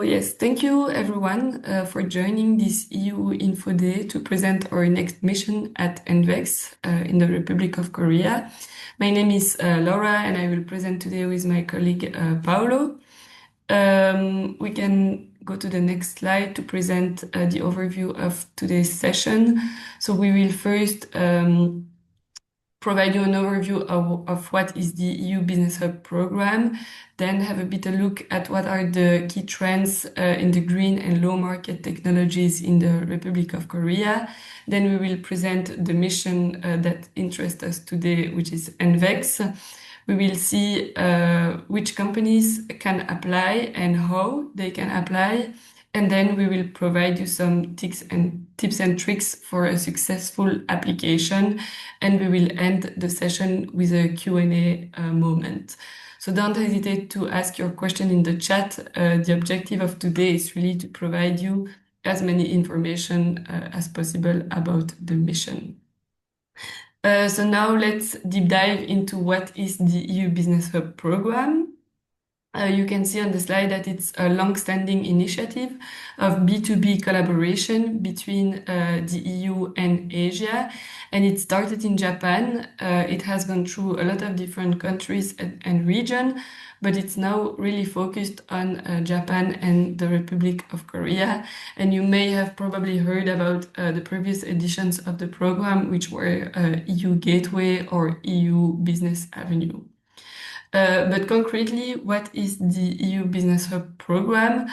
Yes, thank you everyone for joining this EU Info Day to present our next mission at ENVEX in the Republic of Korea. My name is Laura and I will present today with my colleague Paolo. We can go to the next slide to present the overview of today's session. So we will first provide you an overview of what is the EU Business Hub program, then have a bit of look at what are the key trends in the green and low market technologies in the Republic of Korea. Then we will present the mission that interests us today, which is ENVEX. We will see which companies can apply and how they can apply. And then we will provide you some tips and tricks for a successful application. And we will end the session with a Q&A moment. So don't hesitate to ask your question in the chat. The objective of today is really to provide you as many information as possible about the mission. So now let's deep dive into what is the EU Business Hub program. You can see on the slide that it's a long-standing initiative of B2B collaboration between the EU and Asia, and it started in Japan. It has gone through a lot of different countries and regions, but it's now really focused on Japan and the Republic of Korea. And you may have probably heard about the previous editions of the program, which were EU Gateway or EU Business Avenue. But concretely, what is the EU Business Hub program?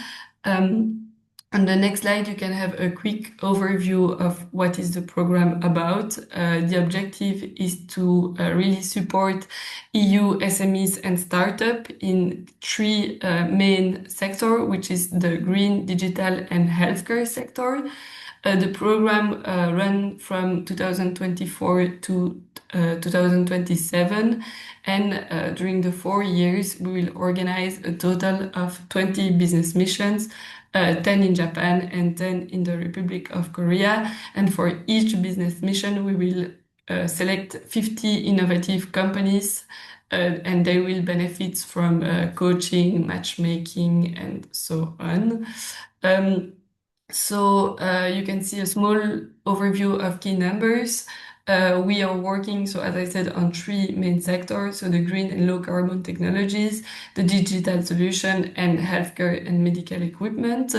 On the next slide, you can have a quick overview of what is the program about. The objective is to really support EU SMEs and startups in three main sectors, which is the green, digital, and healthcare sector. The program ran from 2024 to 2027, and during the 4 years we will organize a total of 20 business missions, 10 in Japan and 10 in the Republic of Korea. And for each business mission we will select 50 innovative companies and they will benefit from coaching, matchmaking, and so on. You can see a small overview of key numbers. We are working, so as I said, on three main sectors, so the green and low carbon technologies, the digital solution, and healthcare and medical equipment.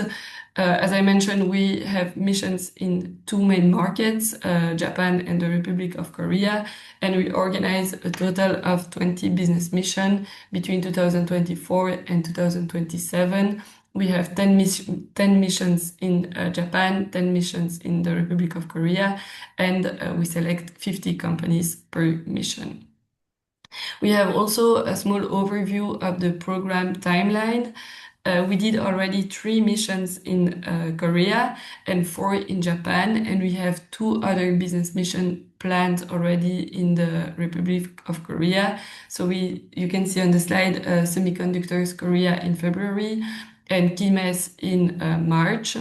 As I mentioned, we have missions in two main markets, Japan and the Republic of Korea, and we organize a total of 20 business missions between 2024 and 2027. We have 10 missions in Japan, 10 missions in the Republic of Korea, and we select 50 companies per mission. We have also a small overview of the program timeline. We did already 3 missions in Korea and 4 in Japan, and we have 2 other business missions planned already in the Republic of Korea. So you can see on the slide Semiconductors Korea in February and KIMES in March.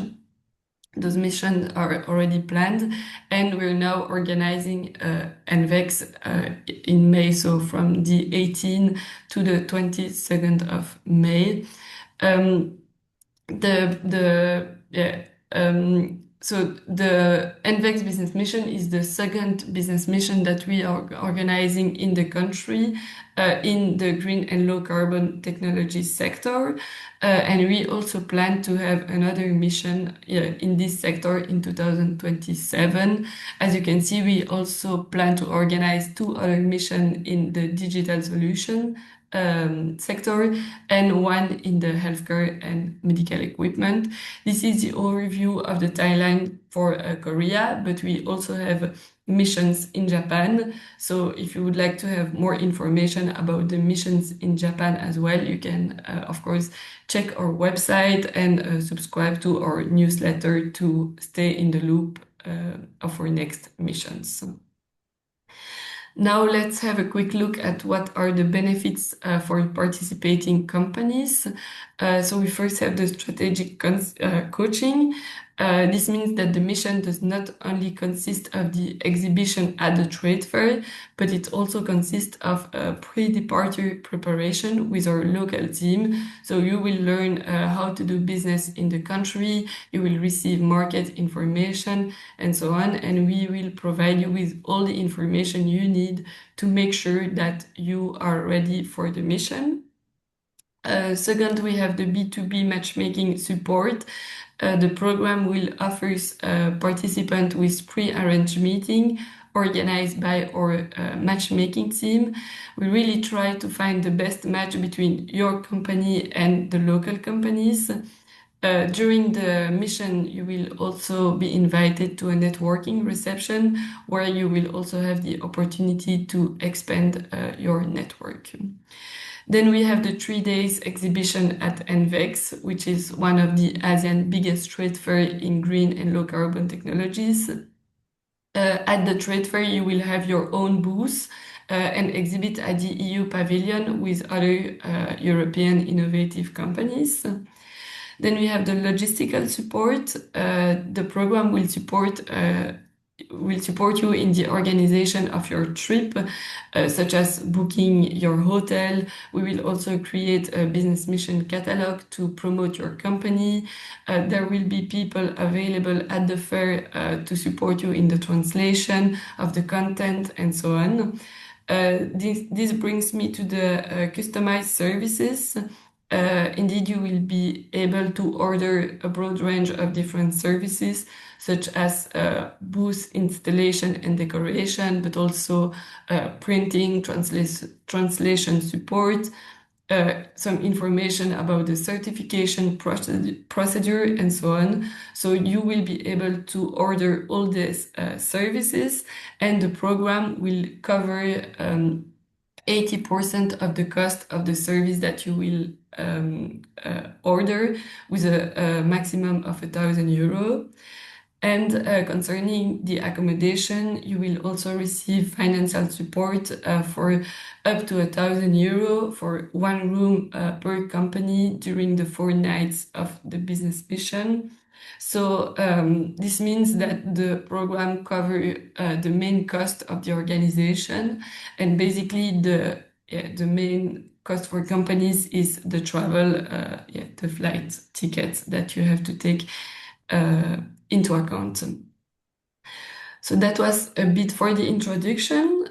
Those missions are already planned, and we're now organizing ENVEX in May, so from the 18th to the 22nd of May. So the ENVEX business mission is the second business mission that we are organizing in the country in the green and low carbon technology sector. And we also plan to have another mission in this sector in 2027. As you can see, we also plan to organize 2 other missions in the digital solution sector and 1 in the healthcare and medical equipment. This is the overview of the timeline for Korea, but we also have missions in Japan. So if you would like to have more information about the missions in Japan as well, you can of course check our website and subscribe to our newsletter to stay in the loop of our next missions. Now let's have a quick look at what are the benefits for participating companies. So we first have the strategic coaching. This means that the mission does not only consist of the exhibition at the trade fair, but it also consists of pre-departure preparation with our local team. So you will learn how to do business in the country, you will receive market information, and so on. And we will provide you with all the information you need to make sure that you are ready for the mission. Second, we have the B2B matchmaking support. The program will offer participants with pre-arranged meeting organized by our matchmaking team. We really try to find the best match between your company and the local companies. During the mission, you will also be invited to a networking reception where you will also have the opportunity to expand your network. Then we have the 3 days exhibition at ENVEX, which is one of the ASEAN biggest trade fair in green and low carbon technologies. At the trade fair, you will have your own booth and exhibit at the EU pavilion with other European innovative companies. Then we have the logistical support. The program will support you in the organization of your trip, such as booking your hotel. We will also create a business mission catalog to promote your company. There will be people available at the fair to support you in the translation of the content and so on. This brings me to the customized services. Indeed, you will be able to order a broad range of different services, such as booth installation and decoration, but also printing, translation support, some information about the certification procedure, and so on. So you will be able to order all these services, and the program will cover 80% of the cost of the service that you will order, with a maximum of €1,000. And concerning the accommodation, you will also receive financial support for up to €1,000 for one room per company during the 4 nights of the business mission. So this means that the program covers the main cost of the organization, and basically the main cost for companies is the travel, the flight tickets that you have to take into account. So that was a bit for the introduction.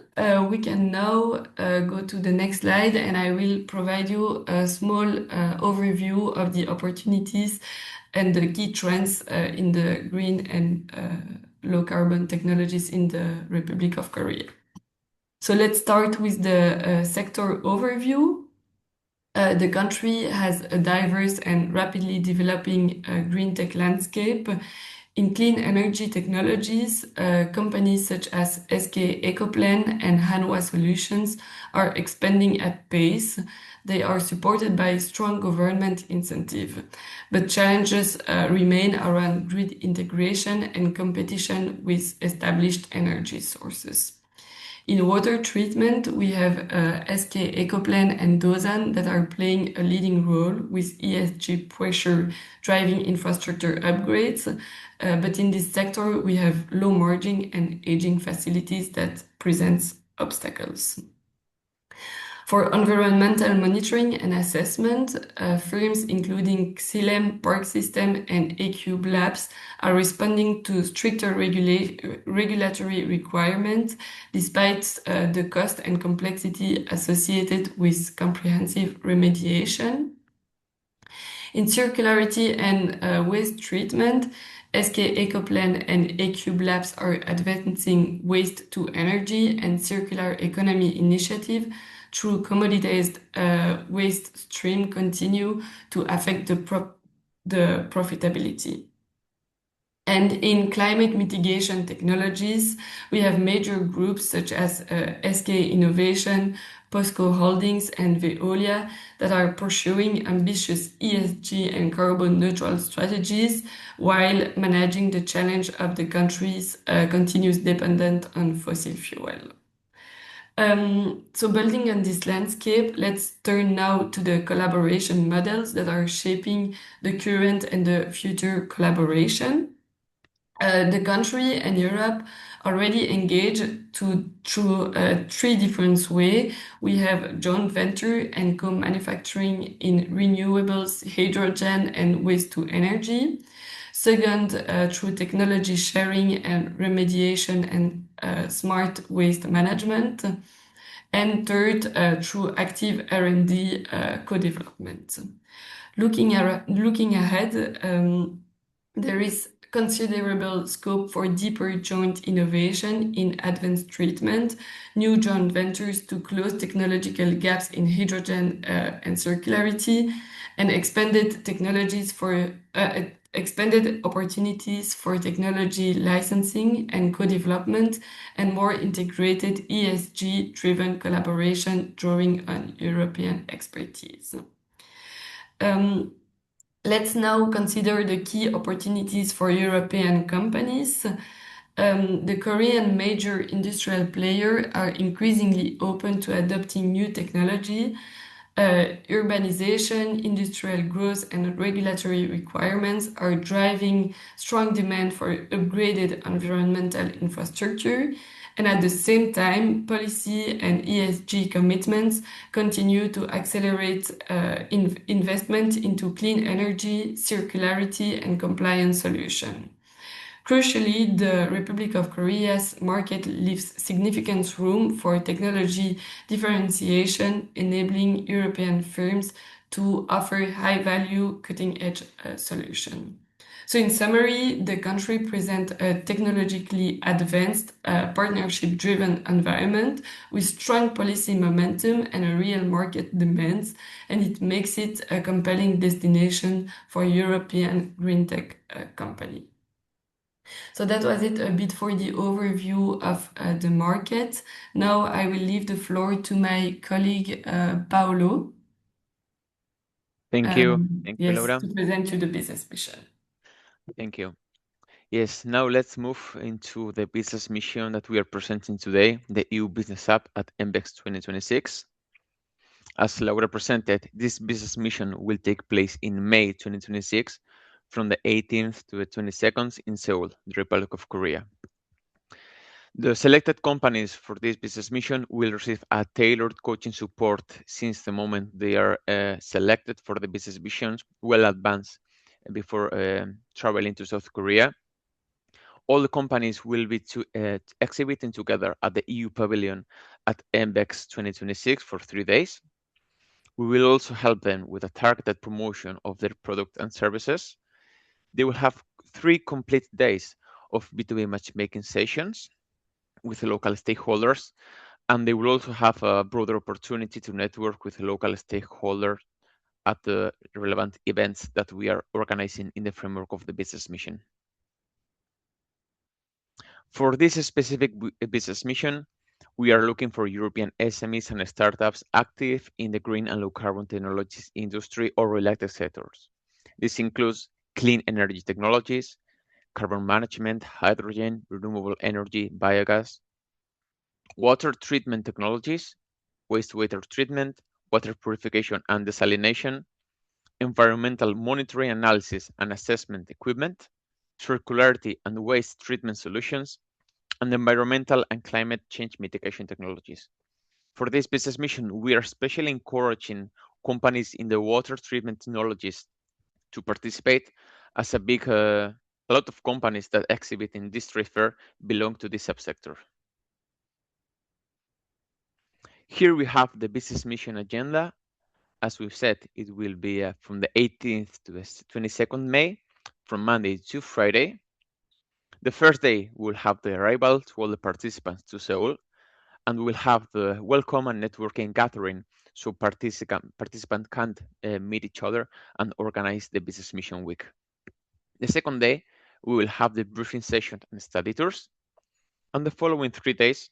We can now go to the next slide, and I will provide you a small overview of the opportunities and the key trends in the green and low carbon technologies in the Republic of Korea. So let's start with the sector overview. The country has a diverse and rapidly developing green tech landscape. In clean energy technologies, companies such as SK Ecoplan and Hanwha Solutions are expanding at pace. They are supported by strong government incentive, but challenges remain around grid integration and competition with established energy sources. In water treatment, we have SK Ecoplan and Dozan that are playing a leading role with ESG pressure driving infrastructure upgrades. But in this sector, we have low margin and aging facilities that present obstacles. For environmental monitoring and assessment, firms including Xylem, Park System, and EQ Labs are responding to stricter regulatory requirements despite the cost and complexity associated with comprehensive remediation. In circularity and waste treatment, SK Ecoplan and EQ Labs are advancing waste to energy and circular economy initiative through commoditized waste stream continue to affect the profitability. And in climate mitigation technologies, we have major groups such as SK Innovation, POSCO Holdings, and Veolia that are pursuing ambitious ESG and carbon neutral strategies while managing the challenge of the country's continuous dependence on fossil fuel. So building on this landscape, let's turn now to the collaboration models that are shaping the current and the future collaboration. The country and Europe already engage through three different ways. We have joint venture and co-manufacturing in renewables, hydrogen, and waste to energy. Second, through technology sharing and remediation and smart waste management. And third, through active R&D co-development. Looking ahead, there is considerable scope for deeper joint innovation in advanced treatment, new joint ventures to close technological gaps in hydrogen and circularity, and expanded opportunities for technology licensing and co-development, and more integrated ESG-driven collaboration drawing on European expertise. Let's now consider the key opportunities for European companies. The Korean major industrial players are increasingly open to adopting new technology. Urbanization, industrial growth, and regulatory requirements are driving strong demand for upgraded environmental infrastructure. And at the same time, policy and ESG commitments continue to accelerate investment into clean energy, circularity, and compliance solutions. Crucially, the Republic of Korea's market leaves significant room for technology differentiation, enabling European firms to offer high-value, cutting-edge solutions. So in summary, the country presents a technologically advanced, partnership-driven environment with strong policy momentum and a real market demands, and it makes it a compelling destination for European green tech company. So that was it a bit for the overview of the market. Now I will leave the floor to my colleague Paolo. Thank you. Thank you, Yes, Laura. to present you the business mission. Thank you. Yes, now let's move into the business mission that we are presenting today, the EU Business Hub at ENVEX 2026. As Laura presented, this business mission will take place in May 2026 from the 18th to the 22nd in Seoul, the Republic of Korea. The selected companies for this business mission will receive a tailored coaching support since the moment they are selected for the business missions well advanced before traveling to South Korea. All the companies will be exhibiting together at the EU Pavilion at ENVEX 2026 for 3 days. We will also help them with a targeted promotion of their product and services. They will have 3 complete days of B2B matchmaking sessions with local stakeholders, and they will also have a broader opportunity to network with local stakeholders at the relevant events that we are organizing in the framework of the business mission. For this specific business mission, we are looking for European SMEs and startups active in the green and low carbon technologies industry or related sectors. This includes clean energy technologies, carbon management, hydrogen, renewable energy, biogas, water treatment technologies, wastewater treatment, water purification and desalination, environmental monitoring analysis and assessment equipment, circularity and waste treatment solutions, and environmental and climate change mitigation technologies. For this business mission, we are especially encouraging companies in the water treatment technologies to participate, as a lot of companies that exhibit in this trade fair belong to this subsector. Here we have the business mission agenda. As we've said, it will be from the 18th to the 22nd May, from Monday to Friday. The first day, we'll have the arrival to all the participants to Seoul, and we'll have the welcome and networking gathering so participants can meet each other and organize the business mission week. The second day, we will have the briefing session and study tours. And the following 3 days,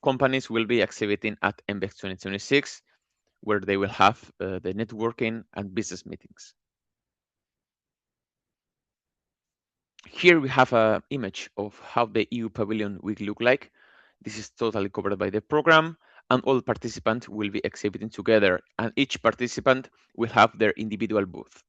companies will be exhibiting at ENVEX 2026, where they will have the networking and business meetings. Here we have an image of how the EU Pavilion will look like. This is totally covered by the program, and all participants will be exhibiting together, and each participant will have their individual booth.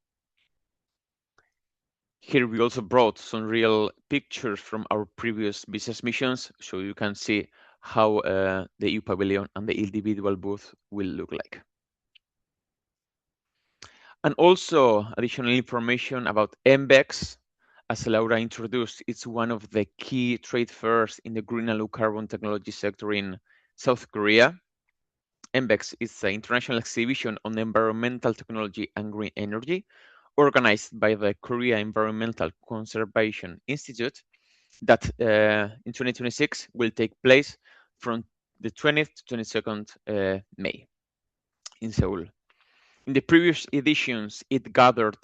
Here we also brought some real pictures from our previous business missions, so you can see how the EU Pavilion and the individual booth will look like. And also additional information about ENVEX. As Laura introduced, it's one of the key trade fairs in the green and low carbon technology sector in South Korea. ENVEX is an international exhibition on environmental technology and green energy, organized by the Korea Environmental Conservation Institute, that in 2026 will take place from the 20th to 22nd May in Seoul. In the previous editions, it gathered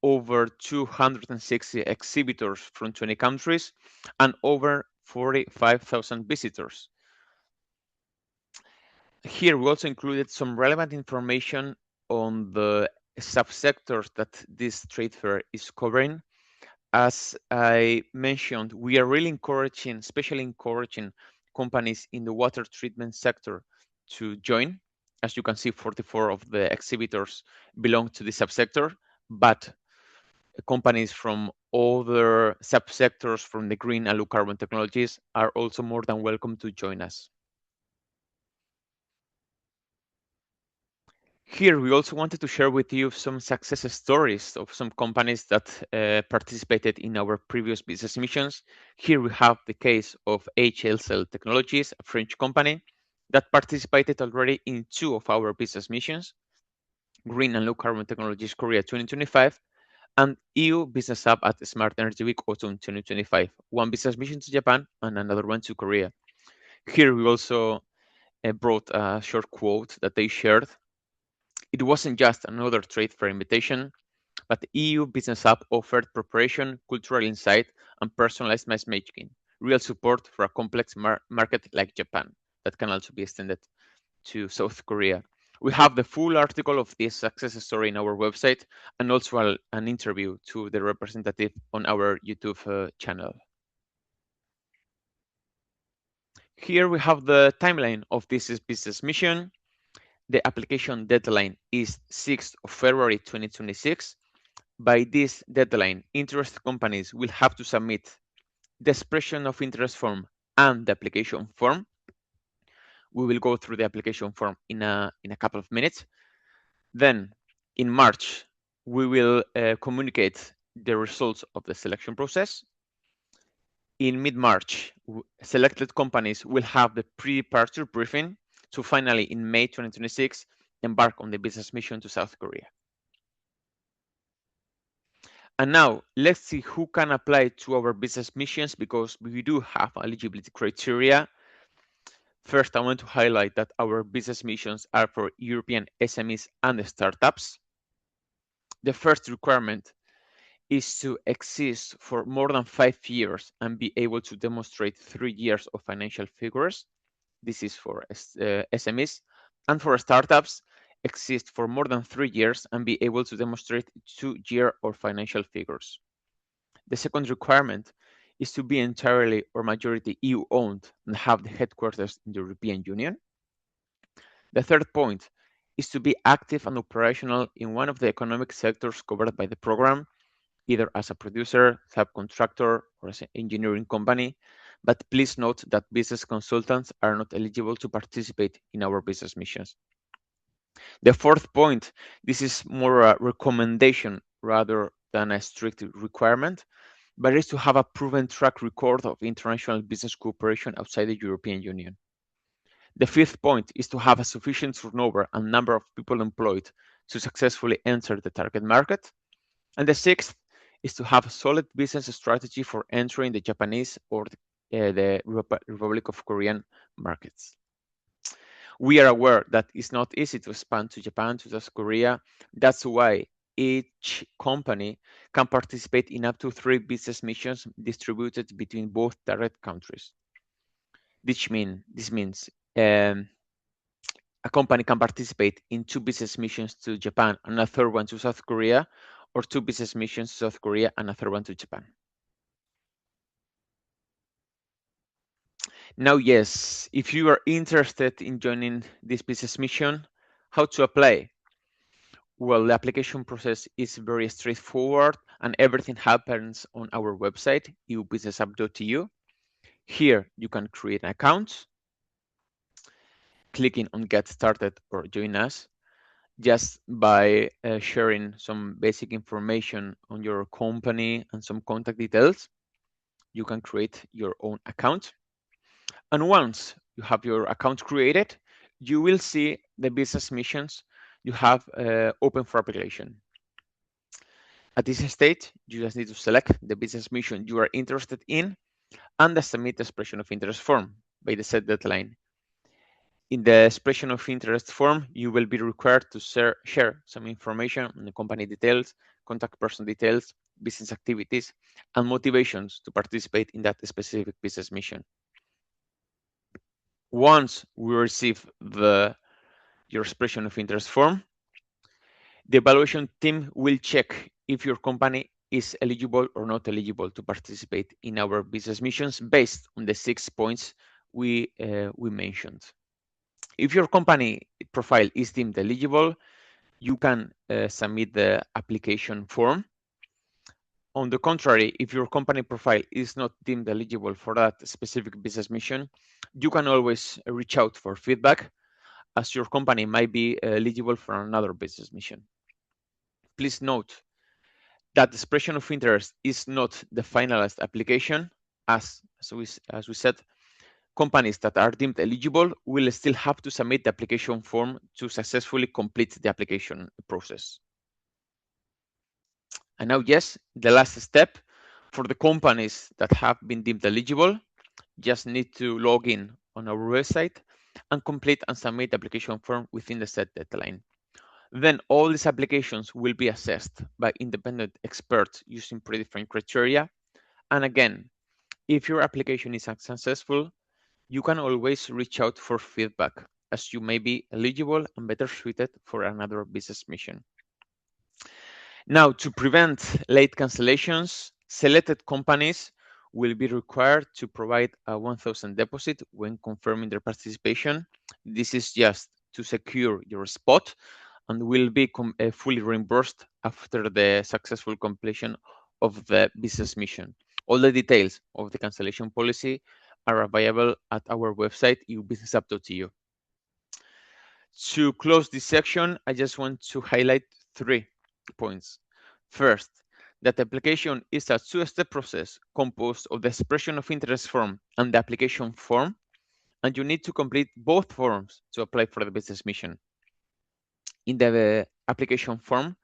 over 260 exhibitors from 20 countries and over 45,000 visitors. Here we also included some relevant information on the subsectors that this trade fair is covering. As I mentioned, we are really encouraging, especially encouraging companies in the water treatment sector to join. As you can see, 44 of the exhibitors belong to the subsector, but companies from other subsectors from the green and low carbon technologies are also more than welcome to join us. Here, we also wanted to share with you some success stories of some companies that participated in our previous business missions. Here we have the case of HLCell Technologies, a French company that participated already in 2 of our business missions, Green and Low Carbon Technologies Korea 2025 and EU Business Hub at Smart Energy Week Autumn 2025. One business mission to Japan and another one to Korea. Here we also brought a short quote that they shared. It wasn't just another trade fair invitation, but the EU Business Hub offered preparation, cultural insight, and personalized matchmaking, real support for a complex market like Japan that can also be extended to South Korea. We have the full article of this success story in our website and also an interview to the representative on our YouTube channel. Here we have the timeline of this business mission. The application deadline is 6th of February 2026. By this deadline, interested companies will have to submit the expression of interest form and the application form. We will go through the application form in a couple of minutes. Then in March, we will communicate the results of the selection process. In mid-March, selected companies will have the pre-departure briefing to finally, in May 2026, embark on the business mission to South Korea. And now let's see who can apply to our business missions, because we do have eligibility criteria. First, I want to highlight that our business missions are for European SMEs and startups. The first requirement is to exist for more than 5 years and be able to demonstrate 3 years of financial figures. This is for SMEs. And for startups, exist for more than 3 years and be able to demonstrate 2-year or financial figures. The second requirement is to be entirely or majority EU owned and have the headquarters in the European Union. The third point is to be active and operational in one of the economic sectors covered by the program, either as a producer, subcontractor, or as an engineering company. But please note that business consultants are not eligible to participate in our business missions. The fourth point, this is more a recommendation rather than a strict requirement, but is to have a proven track record of international business cooperation outside the European Union. The fifth point is to have a sufficient turnover and number of people employed to successfully enter the target market. And the sixth is to have a solid business strategy for entering the Japanese or the Republic of Korean markets. We are aware that it's not easy to expand to Japan, to South Korea. That's why each company can participate in up to 3 business missions distributed between both direct countries. This means a company can participate in 2 business missions to Japan and a third one to South Korea, or 2 business missions to South Korea and a third one to Japan. Now, yes, if you are interested in joining this business mission, how to apply? Well, the application process is very straightforward and everything happens on our website, eubusinesshub.eu. Here you can create an account, clicking on Get Started or Join Us, just by sharing some basic information on your company and some contact details. You can create your own account. And once you have your account created, you will see the business missions you have open for application. At this stage, you just need to select the business mission you are interested in and the submit expression of interest form by the set deadline. In the expression of interest form, you will be required to share some information on the company details, contact person details, business activities, and motivations to participate in that specific business mission. Once we receive your expression of interest form, the evaluation team will check if your company is eligible or not eligible to participate in our business missions based on the 6 points we mentioned. If your company profile is deemed eligible, you can submit the application form. On the contrary, if your company profile is not deemed eligible for that specific business mission, you can always reach out for feedback, as your company might be eligible for another business mission. Please note that the expression of interest is not the finalized application. As we said, companies that are deemed eligible will still have to submit the application form to successfully complete the application process. And now, yes, the last step for the companies that have been deemed eligible, just need to log in on our website and complete and submit the application form within the set deadline. Then all these applications will be assessed by independent experts using predefined criteria. And again, if your application is unsuccessful, you can always reach out for feedback, as you may be eligible and better suited for another business mission. Now, to prevent late cancellations, selected companies will be required to provide a 1,000 deposit when confirming their participation. This is just to secure your spot and will be fully reimbursed after the successful completion of the business mission. All the details of the cancellation policy are available at our website, eubusinesshub.eu. To close this section, I just want to highlight 3 points. First, that the application is a two-step process composed of the expression of interest form and the application form, and you need to complete both forms to apply for the business mission. In the application form,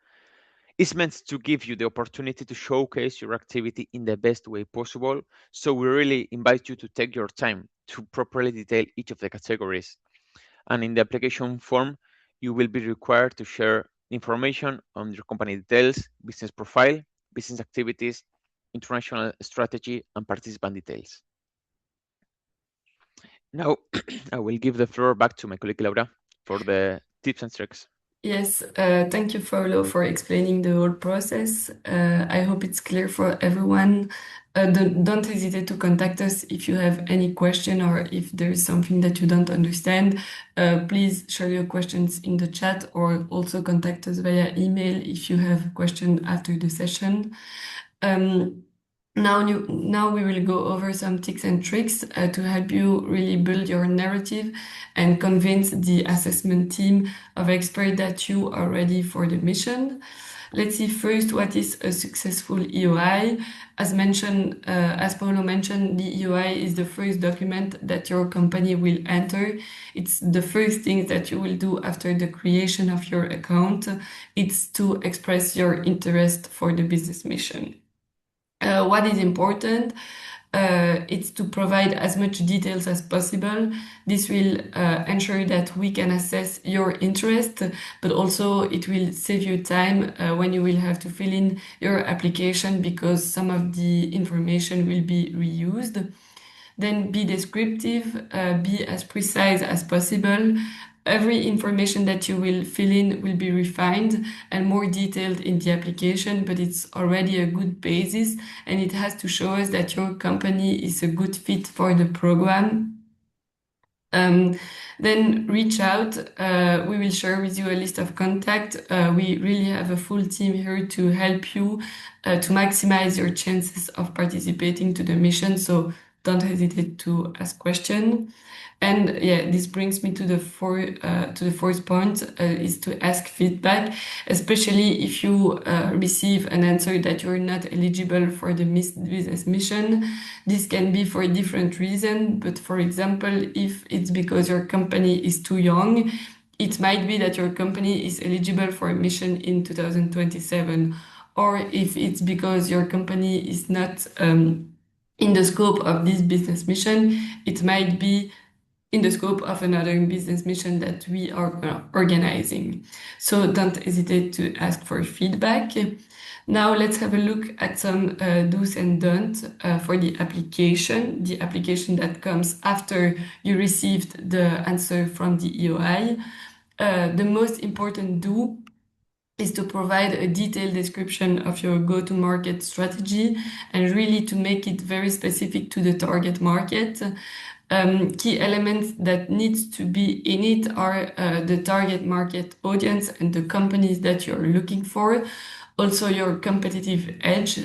it's meant to give you the opportunity to showcase your activity in the best way possible, so we really invite you to take your time to properly detail each of the categories. And in the application form, you will be required to share information on your company details, business profile, business activities, international strategy, and participant details. Now, I will give the floor back to my colleague Laura for the tips and tricks. Yes, thank you, Paulo, for explaining the whole process. I hope it's clear for everyone. Don't hesitate to contact us if you have any question or if there is something that you don't understand. Please share your questions in the chat or also contact us via email if you have a question after the session. Now we will go over some tips and tricks to help you really build your narrative and convince the assessment team of experts that you are ready for the mission. Let's see first what is a successful EOI. As Paulo mentioned, the EOI is the first document that your company will enter. It's the first thing that you will do after the creation of your account. It's to express your interest for the business mission. What is important? It's to provide as much details as possible. This will ensure that we can assess your interest, but also it will save you time when you will have to fill in your application because some of the information will be reused. Then be descriptive, be as precise as possible. Every information that you will fill in will be refined and more detailed in the application, but it's already a good basis and it has to show us that your company is a good fit for the program. Then reach out. We will share with you a list of contact. We really have a full team here to help you to maximize your chances of participating to the mission. So don't hesitate to ask questions. And yeah, this brings me to the fourth point is to ask feedback, especially if you receive an answer that you're not eligible for the business mission. This can be for a different reason, but for example, if it's because your company is too young, it might be that your company is eligible for a mission in 2027, or if it's because your company is not in the scope of this business mission, it might be in the scope of another business mission that we are organizing. So don't hesitate to ask for feedback. Now let's have a look at some do's and don'ts for the application that comes after you received the answer from the EOI. The most important do is to provide a detailed description of your go-to-market strategy and really to make it very specific to the target market. Key elements that need to be in it are the target market audience and the companies that you're looking for. Also your competitive edge,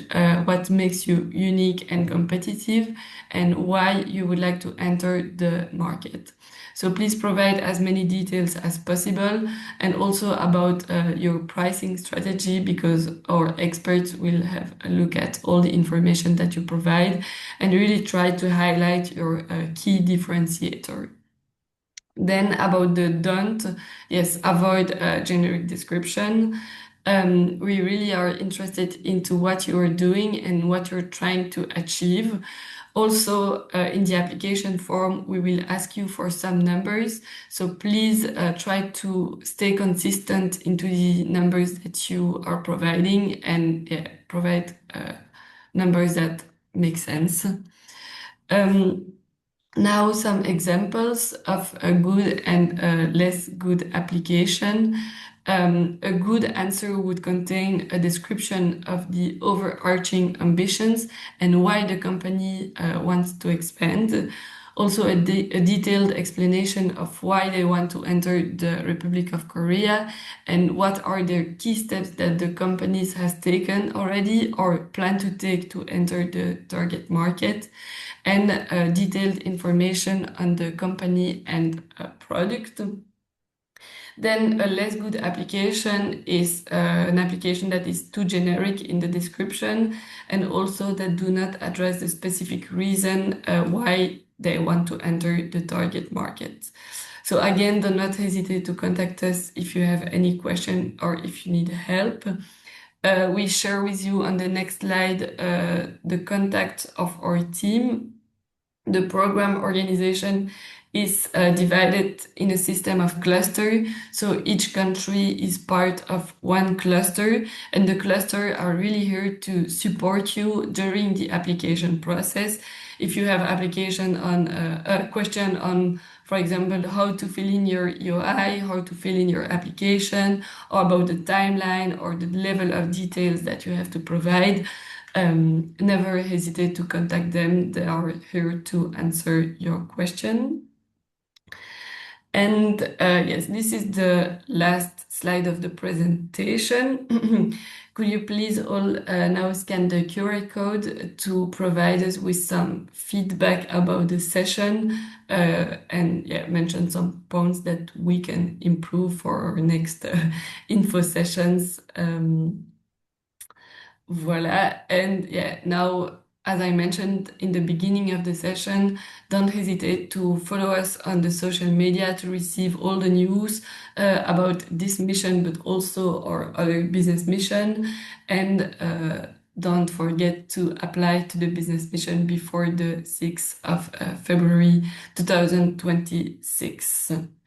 what makes you unique and competitive, and why you would like to enter the market. So please provide as many details as possible, and also about your pricing strategy, because our experts will have a look at all the information that you provide and really try to highlight your key differentiator. Then about the don't, yes, avoid generic description. We really are interested into what you are doing and what you're trying to achieve. Also, in the application form, we will ask you for some numbers. So please try to stay consistent into the numbers that you are providing, and provide numbers that make sense. Now some examples of a good and a less good application. A good answer would contain a description of the overarching ambitions and why the company wants to expand. Also a detailed explanation of why they want to enter the Republic of Korea and what are the key steps that the companies has taken already or plan to take to enter the target market, and detailed information on the company and product. Then a less good application is an application that is too generic in the description and also that do not address the specific reason why they want to enter the target market. So again, do not hesitate to contact us if you have any question or if you need help. We share with you on the next slide the contact of our team. The program organization is divided in a system of cluster. So each country is part of one cluster, and the cluster are really here to support you during the application process. If you have application on a question on, for example, how to fill in your EOI, how to fill in your application, or about the timeline or the level of details that you have to provide, never hesitate to contact them. They are here to answer your question. And yes, this is the last slide of the presentation. Could you please all now scan the QR code to provide us with some feedback about the session, and mention some points that we can improve for our next info sessions. Voila. And now, as I mentioned in the beginning of the session, don't hesitate to follow us on the social media to receive all the news about this mission, but also our other business mission. And don't forget to apply to the business mission before the 6th of February 2026.